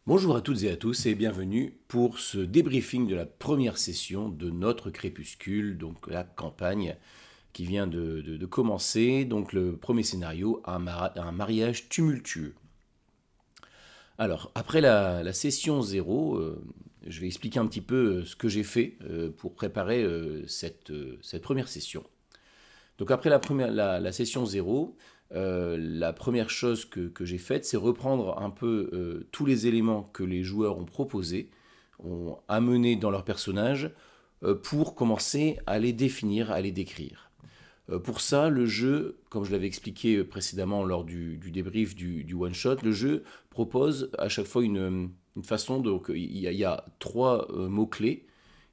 Bonjour à toutes et à tous et bienvenue pour ce débriefing de la première session de notre crépuscule, donc la campagne qui vient de commencer. Donc le premier scénario, un mariage tumultueux. Alors, après la session 0, je vais expliquer un petit peu ce que j'ai fait pour préparer cette première session. Donc après la session 0, la première chose que j'ai faite, c'est reprendre un peu tous les éléments que les joueurs ont proposés, ont amenés dans leur personnage, pour commencer à les définir, à les décrire. Pour ça, le jeu, comme je l'avais expliqué précédemment lors du débrief du one-shot, le jeu propose à chaque fois une façon, donc il y a trois mots-clés,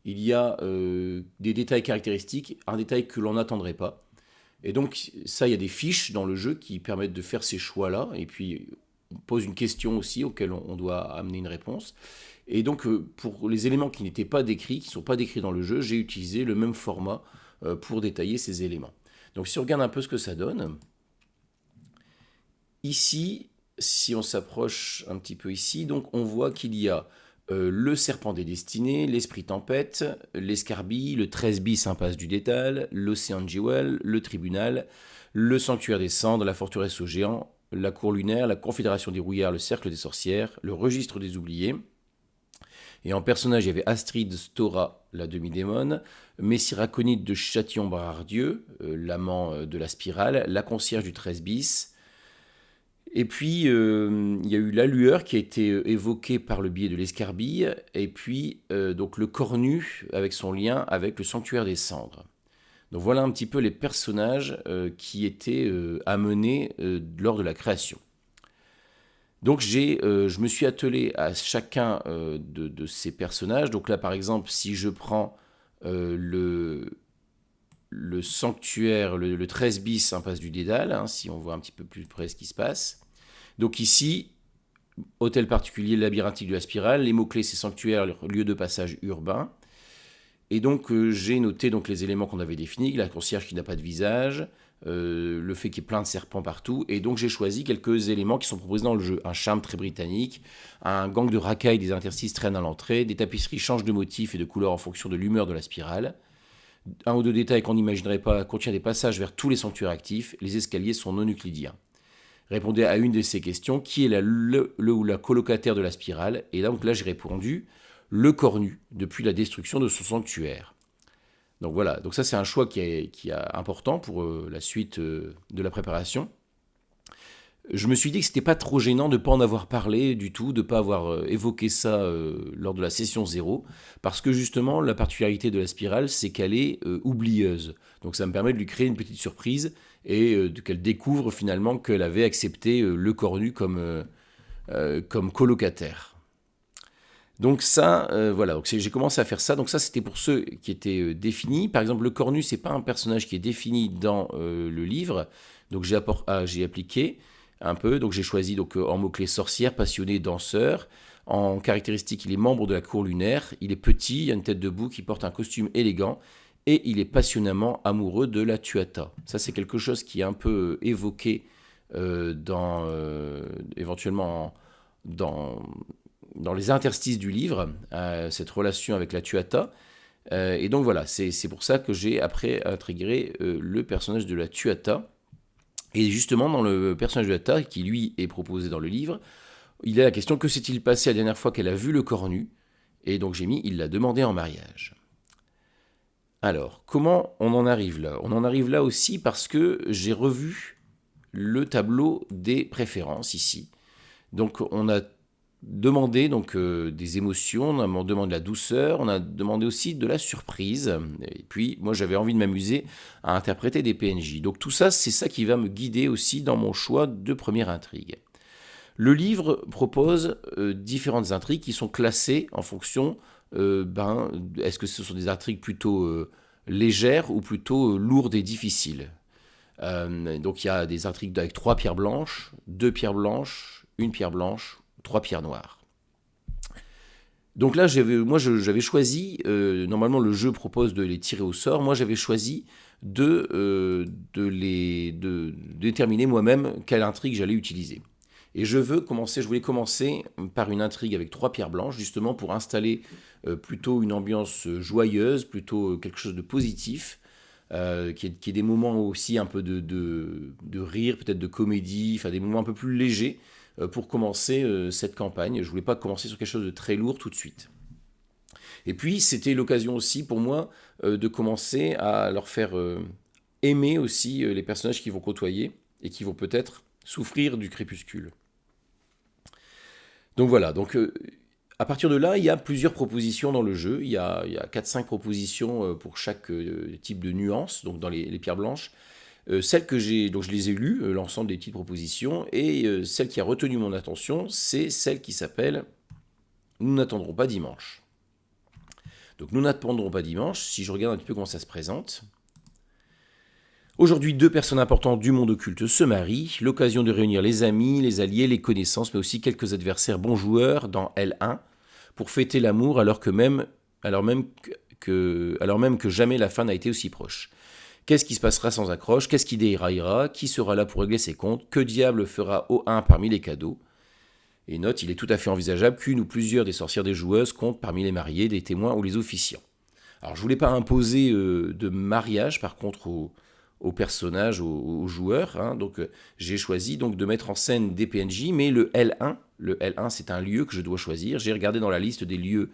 il y a des détails caractéristiques, un détail que l'on n'attendrait pas, et donc, ça, il y a des fiches dans le jeu qui permettent de faire ces choix-là. Et puis, on pose une question aussi auquel on doit amener une réponse. Et donc, pour les éléments qui n'étaient pas décrits, qui ne sont pas décrits dans le jeu, j'ai utilisé le même format pour détailler ces éléments. Donc, si on regarde un peu ce que ça donne, ici, si on s'approche un petit peu ici, donc on voit qu'il y a le serpent des destinées, l'esprit tempête, l'escarbille, le 13 bis impasse du détal, l'océan de Jewel, le tribunal, le sanctuaire des cendres, la forteresse aux géants, la cour lunaire, la confédération des rouillards, le cercle des sorcières, le registre des oubliés. Et en personnage, il y avait Astrid Stora, la demi-démone, Messiraconide de Châtillon-Barardieu, l'amant de la spirale, la concierge du 13 bis, et puis, il y a eu la lueur qui a été évoquée par le biais de l'escarbille, et puis donc le cornu avec son lien avec le sanctuaire des cendres. Donc voilà un petit peu les personnages qui étaient amenés lors de la création. Donc je me suis attelé à chacun de ces personnages. Donc là, par exemple, si je prends le sanctuaire, le 13 bis impasse du Dédale, hein, si on voit un petit peu plus près ce qui se passe. Donc ici, hôtel particulier labyrinthique de la spirale, les mots-clés c'est sanctuaire, lieu de passage urbain. Et donc j'ai noté donc les éléments qu'on avait définis, la concierge qui n'a pas de visage, le fait qu'il y ait plein de serpents partout, et donc j'ai choisi quelques éléments qui sont proposés dans le jeu. Un charme très britannique, un gang de racailles des interstices traînent à l'entrée, des tapisseries changent de motif et de couleur en fonction de l'humeur de la spirale. Un ou deux détails qu'on n'imaginerait pas contient des passages vers tous les sanctuaires actifs, les escaliers sont non euclidiens. Répondez à une de ces questions, qui est le ou la colocataire de la spirale. Et donc là, j'ai répondu le cornu, depuis la destruction de son sanctuaire. Donc voilà, donc ça c'est un choix qui est important pour la suite de la préparation. Je me suis dit que c'était pas trop gênant de ne pas en avoir parlé du tout, de ne pas avoir évoqué ça lors de la session 0, parce que justement la particularité de la spirale, c'est qu'elle est oublieuse. Donc ça me permet de lui créer une petite surprise et qu'elle découvre finalement qu'elle avait accepté le cornu comme colocataire. Donc ça, voilà, donc j'ai commencé à faire ça. Donc ça, c'était pour ceux qui étaient définis. Par exemple, le cornu, c'est pas un personnage qui est défini dans le livre. Donc j'ai appliqué un peu. Donc j'ai choisi donc en mots-clés sorcière, passionné, danseur. En caractéristique, il est membre de la cour lunaire. Il est petit, il a une tête de bouc, il porte un costume élégant. Et il est passionnément amoureux de la tuata. Ça, c'est quelque chose qui est un peu évoqué éventuellement dans les interstices du livre, cette relation avec la tuata. Et donc voilà, c'est pour ça que j'ai après intégré le personnage de la tuata. Et justement, dans le personnage de la tuata, qui lui est proposé dans le livre, il y a la question: que s'est-il passé la dernière fois qu'elle a vu le cornu? Et donc j'ai mis: il l'a demandé en mariage. Alors, comment on en arrive là? On en arrive là aussi parce que j'ai revu le tableau des préférences ici. Donc on a demandé donc, des émotions, on a demandé de la douceur, on a demandé aussi de la surprise. Et puis moi j'avais envie de m'amuser à interpréter des PNJ. Donc tout ça, c'est ça qui va me guider aussi dans mon choix de première intrigue. Le livre propose différentes intrigues qui sont classées en fonction, est-ce que ce sont des intrigues plutôt légères ou plutôt lourdes et difficiles. Donc il y a des intrigues avec 3 pierres blanches, 2 pierres blanches, une pierre blanche, 3 pierres noires. Donc là, j'avais choisi, normalement le jeu propose de les tirer au sort, moi j'avais choisi de déterminer moi-même quelle intrigue j'allais utiliser. Et je voulais commencer par une intrigue avec 3 pierres blanches, justement pour installer plutôt une ambiance joyeuse, plutôt quelque chose de positif, qui est des moments aussi un peu de rire, peut-être de comédie, enfin des moments un peu plus légers pour commencer cette campagne. Je voulais pas commencer sur quelque chose de très lourd tout de suite. Et puis c'était l'occasion aussi pour moi de commencer à leur faire aimer aussi les personnages qu'ils vont côtoyer et qui vont peut-être souffrir du crépuscule. Donc voilà, donc à partir de là, il y a plusieurs propositions dans le jeu. Il y a 4-5 propositions pour chaque type de nuance, donc dans les pierres blanches. Celle que j'ai, donc je les ai lues, l'ensemble des petites propositions, et celle qui a retenu mon attention, c'est celle qui s'appelle Nous n'attendrons pas dimanche. Donc nous n'attendrons pas dimanche, si je regarde un petit peu comment ça se présente. Aujourd'hui, 2 personnes importantes du monde occulte se marient, l'occasion de réunir les amis, les alliés, les connaissances, mais aussi quelques adversaires bons joueurs dans L1, pour fêter l'amour alors même que jamais la fin n'a été aussi proche. Qu'est-ce qui se passera sans accroche? Qu'est-ce qui déraillera? Qui sera là pour régler ses comptes? Que diable fera O1 parmi les cadeaux? Et note, il est tout à fait envisageable qu'une ou plusieurs des sorcières des joueuses comptent parmi les mariés, les témoins ou les officiants. Alors je voulais pas imposer de mariage par contre aux personnages, aux joueurs, hein, donc j'ai choisi donc de mettre en scène des PNJ, mais le L1 c'est un lieu que je dois choisir. J'ai regardé dans la liste des lieux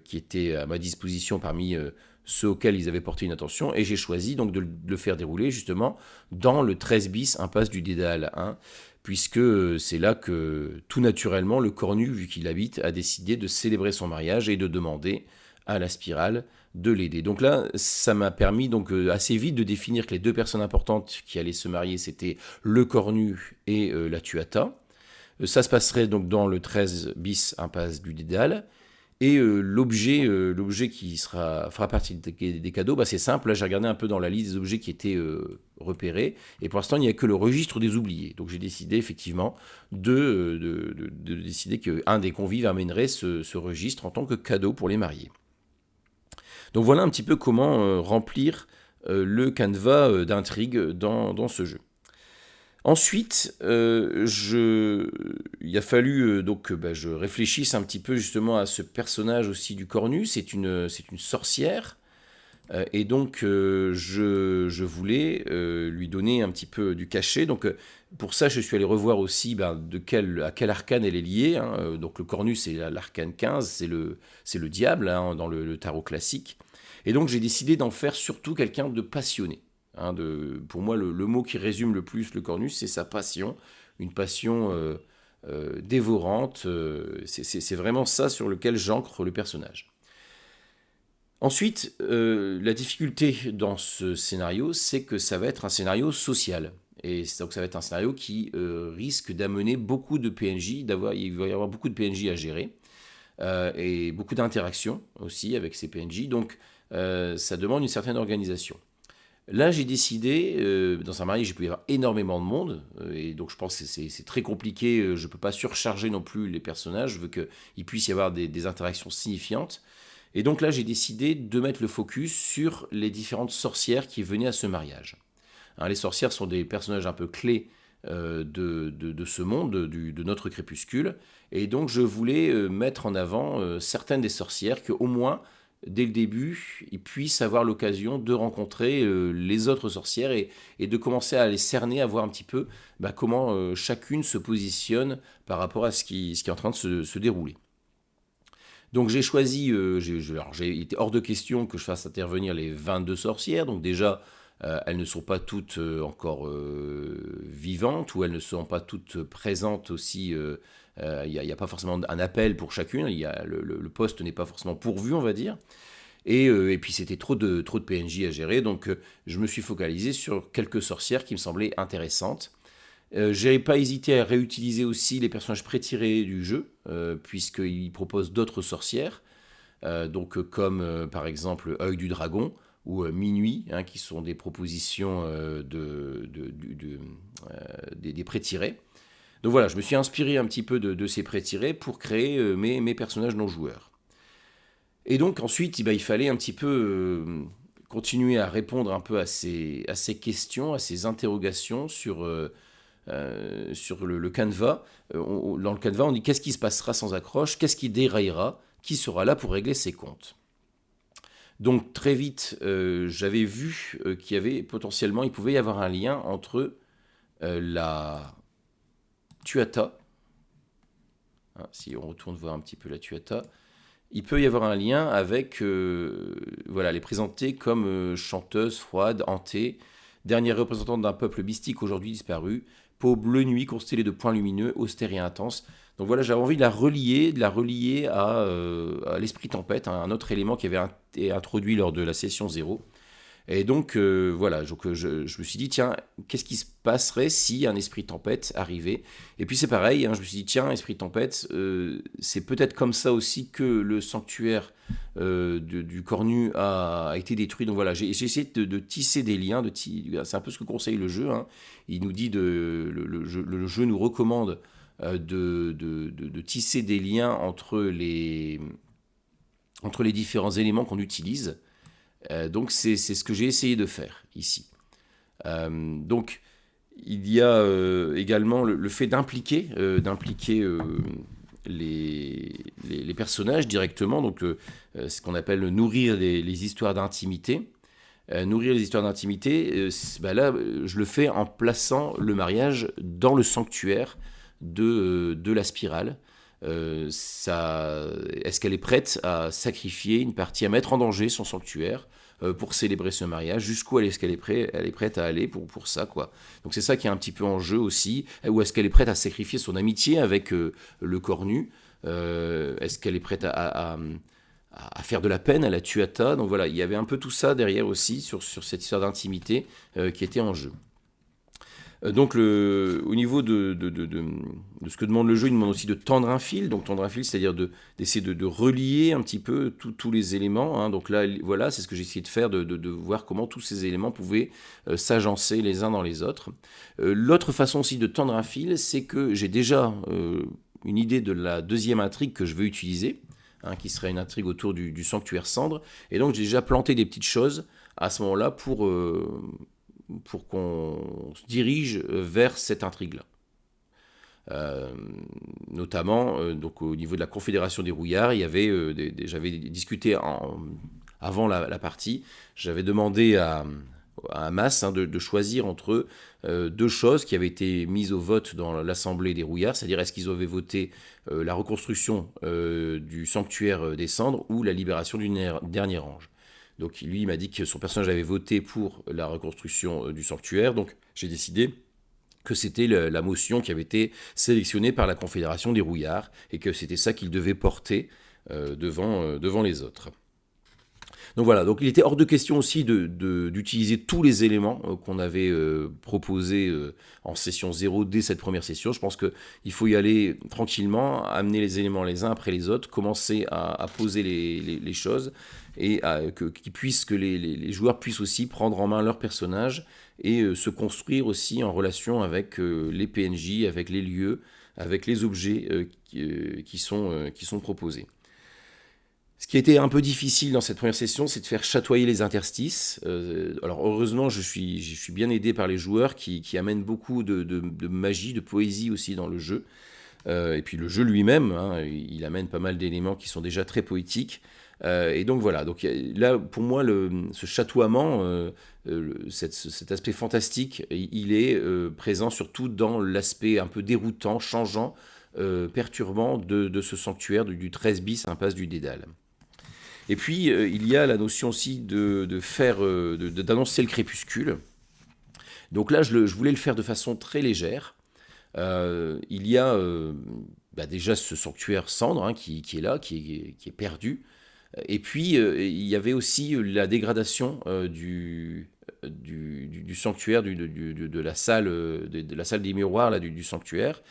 qui étaient à ma disposition parmi ceux auxquels ils avaient porté une attention, et j'ai choisi donc de le faire dérouler justement dans le 13 bis impasse du Dédale 1, puisque c'est là que tout naturellement le cornu, vu qu'il habite, a décidé de célébrer son mariage et de demander à la spirale de l'aider. Donc là, ça m'a permis donc assez vite de définir que les 2 personnes importantes qui allaient se marier, c'était le cornu et la tuata. Ça se passerait donc dans le 13 bis impasse du Dédale. Et l'objet qui fera partie des cadeaux, bah c'est simple. Là, j'ai regardé un peu dans la liste des objets qui étaient repérés. Et pour l'instant, il n'y a que le registre des oubliés. Donc j'ai décidé effectivement de décider qu'un des convives amènerait ce registre en tant que cadeau pour les mariés. Donc voilà un petit peu comment remplir le canevas d'intrigue dans ce jeu. Ensuite, il a fallu que je réfléchisse un petit peu justement à ce personnage aussi du cornu. C'est une sorcière. Et donc, je voulais lui donner un petit peu du cachet. Donc, pour ça, je suis allé revoir aussi à quel arcane elle est liée, hein. Donc, le cornu, c'est l'arcane 15, c'est le diable hein, dans le tarot classique. Et donc, j'ai décidé d'en faire surtout quelqu'un de passionné. Hein, pour moi, le mot qui résume le plus le cornu, c'est sa passion. Une passion dévorante. C'est vraiment ça sur lequel j'ancre le personnage. Ensuite, la difficulté dans ce scénario, c'est que ça va être un scénario social. Et donc ça va être un scénario qui risque d'amener beaucoup de PNJ, il va y avoir beaucoup de PNJ à gérer, et beaucoup d'interactions aussi avec ces PNJ, donc ça demande une certaine organisation. Là, j'ai décidé, dans un mariage, il peut y avoir énormément de monde, et donc je pense que c'est très compliqué, je ne peux pas surcharger non plus les personnages, je veux qu'il puisse y avoir des interactions signifiantes. Et donc là, j'ai décidé de mettre le focus sur les différentes sorcières qui venaient à ce mariage. Hein, les sorcières sont des personnages un peu clés de ce monde, de notre crépuscule, et donc je voulais mettre en avant certaines des sorcières qu'au moins, dès le début, ils puissent avoir l'occasion de rencontrer les autres sorcières et de commencer à les cerner, à voir un petit peu comment chacune se positionne par rapport à ce qui est en train de se dérouler. Donc j'ai choisi, j'ai été hors de question que je fasse intervenir les 22 sorcières, donc déjà elles ne sont pas toutes encore vivantes, ou elles ne sont pas toutes présentes aussi, il n'y a pas forcément un appel pour chacune, le poste n'est pas forcément pourvu on va dire, et puis c'était trop de PNJ à gérer, donc je me suis focalisé sur quelques sorcières qui me semblaient intéressantes. J'ai pas hésité à réutiliser aussi les personnages pré-tirés du jeu, puisqu'il propose d'autres sorcières, comme par exemple Œil du Dragon ou Minuit, hein, qui sont des propositions des pré-tirés. Donc voilà, je me suis inspiré un petit peu de ces pré-tirés pour créer mes personnages non-joueurs. Et donc ensuite, il fallait un petit peu continuer à répondre un peu à ces questions, à ces interrogations sur sur le canevas. Dans le canevas, on dit qu'est-ce qui se passera sans accroche, qu'est-ce qui déraillera, qui sera là pour régler ses comptes. Donc très vite, j'avais vu qu'il y avait potentiellement, il pouvait y avoir un lien entre la tuata, hein, si on retourne voir un petit peu la tuata, il peut y avoir un lien avec, voilà, elle est présentée comme chanteuse, froide, hantée, dernière représentante d'un peuple mystique aujourd'hui disparu, peau bleue nuit constellée de points lumineux, austère et intense. Donc voilà, j'avais envie de la relier à l'esprit tempête, hein, un autre élément qui avait été introduit lors de la session 0. Et donc, voilà, donc, je me suis dit, tiens, qu'est-ce qui se passerait si un esprit tempête arrivait? Et puis c'est pareil, hein, je me suis dit, tiens, esprit tempête, c'est peut-être comme ça aussi que le sanctuaire du Cornu a été détruit. Donc voilà, j'ai essayé de tisser des liens, c'est un peu ce que conseille le jeu, hein. Il nous dit, le jeu nous recommande de tisser des liens entre les différents éléments qu'on utilise. Donc c'est ce que j'ai essayé de faire ici. Donc il y a également le fait d'impliquer les personnages directement, donc ce qu'on appelle nourrir les histoires d'intimité. Nourrir les histoires d'intimité, là je le fais en plaçant le mariage dans le sanctuaire de la spirale. Est-ce qu'elle est prête à sacrifier une partie, à mettre en danger son sanctuaire pour célébrer ce mariage? Jusqu'où est-ce qu'elle est prête à aller pour ça, quoi. Donc c'est ça qui est un petit peu en jeu aussi. Ou est-ce qu'elle est prête à sacrifier son amitié avec le Cornu? Est-ce qu'elle est prête à faire de la peine à la tuata? Donc voilà, il y avait un peu tout ça derrière aussi sur cette histoire d'intimité qui était en jeu. Donc au niveau de ce que demande le jeu, il demande aussi de tendre un fil. Donc tendre un fil, c'est-à-dire d'essayer de relier un petit peu tous les éléments, hein. Donc là, voilà, c'est ce que j'ai essayé de faire, de voir comment tous ces éléments pouvaient s'agencer les uns dans les autres. L'autre façon aussi de tendre un fil, c'est que j'ai déjà une idée de la deuxième intrigue que je veux utiliser, hein, qui serait une intrigue autour du sanctuaire cendre. Et donc j'ai déjà planté des petites choses à ce moment-là pour qu'on se dirige vers cette intrigue-là. Notamment, donc au niveau de la Confédération des Rouillards, il y avait, j'avais discuté avant la partie, j'avais demandé à Hamas, hein, de choisir entre deux choses qui avaient été mises au vote dans l'Assemblée des Rouillards, c'est-à-dire est-ce qu'ils avaient voté la reconstruction du sanctuaire des cendres ou la libération du dernier ange. Donc lui, il m'a dit que son personnage avait voté pour la reconstruction du sanctuaire. Donc j'ai décidé que c'était la motion qui avait été sélectionnée par la Confédération des Rouillards et que c'était ça qu'il devait porter devant les autres. Donc voilà, donc il était hors de question aussi d'utiliser tous les éléments qu'on avait proposés en session 0 dès cette première session. Je pense qu'il faut y aller tranquillement, amener les éléments les uns après les autres, commencer à poser les choses et que les joueurs puissent aussi prendre en main leur personnage et se construire aussi en relation avec les PNJ, avec les lieux, avec les objets qui sont proposés. Ce qui a été un peu difficile dans cette première session, c'est de faire chatoyer les interstices. Alors heureusement, je suis bien aidé par les joueurs qui amènent beaucoup de magie, de poésie aussi dans le jeu. Et puis le jeu lui-même, hein, il amène pas mal d'éléments qui sont déjà très poétiques. Et donc voilà, donc là pour moi ce chatoiement, cet aspect fantastique, il est présent surtout dans l'aspect un peu déroutant, changeant, perturbant de ce sanctuaire du 13 bis impasse du Dédale. Et puis, il y a la notion aussi d'annoncer le crépuscule. Donc là, je voulais le faire de façon très légère. Il y a déjà ce sanctuaire cendre, hein, qui est là, qui est perdu. Et puis, il y avait aussi la dégradation du sanctuaire, de la salle des miroirs là, du sanctuaire.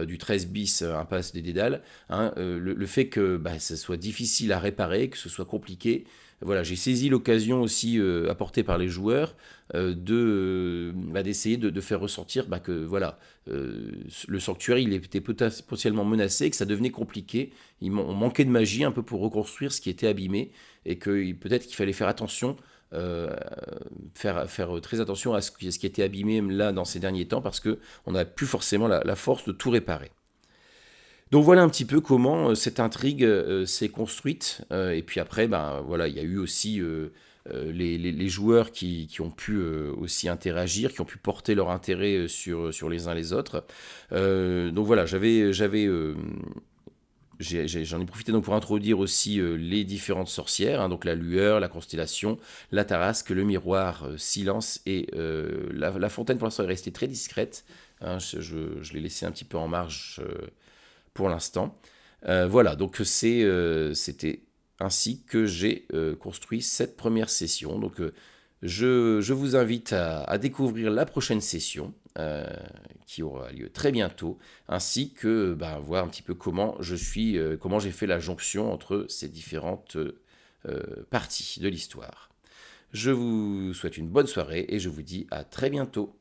Du 13 bis impasse des Dédales, hein, le fait que ça soit difficile à réparer, que ce soit compliqué. Voilà, j'ai saisi l'occasion aussi apportée par les joueurs d'essayer de faire ressentir que voilà, le sanctuaire il était potentiellement menacé, que ça devenait compliqué. On manquait de magie un peu pour reconstruire ce qui était abîmé et que peut-être qu'il fallait faire attention faire très attention à ce qui a été abîmé là dans ces derniers temps, parce qu'on n'a plus forcément la force de tout réparer. Donc voilà un petit peu comment cette intrigue s'est construite. Et puis après, ben, voilà, il y a eu aussi les joueurs qui ont pu aussi interagir, qui ont pu porter leur intérêt sur les uns les autres. Donc voilà, j'en ai profité donc pour introduire aussi les différentes sorcières, hein, donc la lueur, la constellation, la tarasque, le miroir, silence, et la fontaine pour l'instant est restée très discrète, hein, je l'ai laissé un petit peu en marge pour l'instant. Voilà, donc c'était ainsi que j'ai construit cette première session. Donc je vous invite à découvrir la prochaine session qui aura lieu très bientôt, ainsi que voir un petit peu comment j'ai fait la jonction entre ces différentes parties de l'histoire. Je vous souhaite une bonne soirée et je vous dis à très bientôt.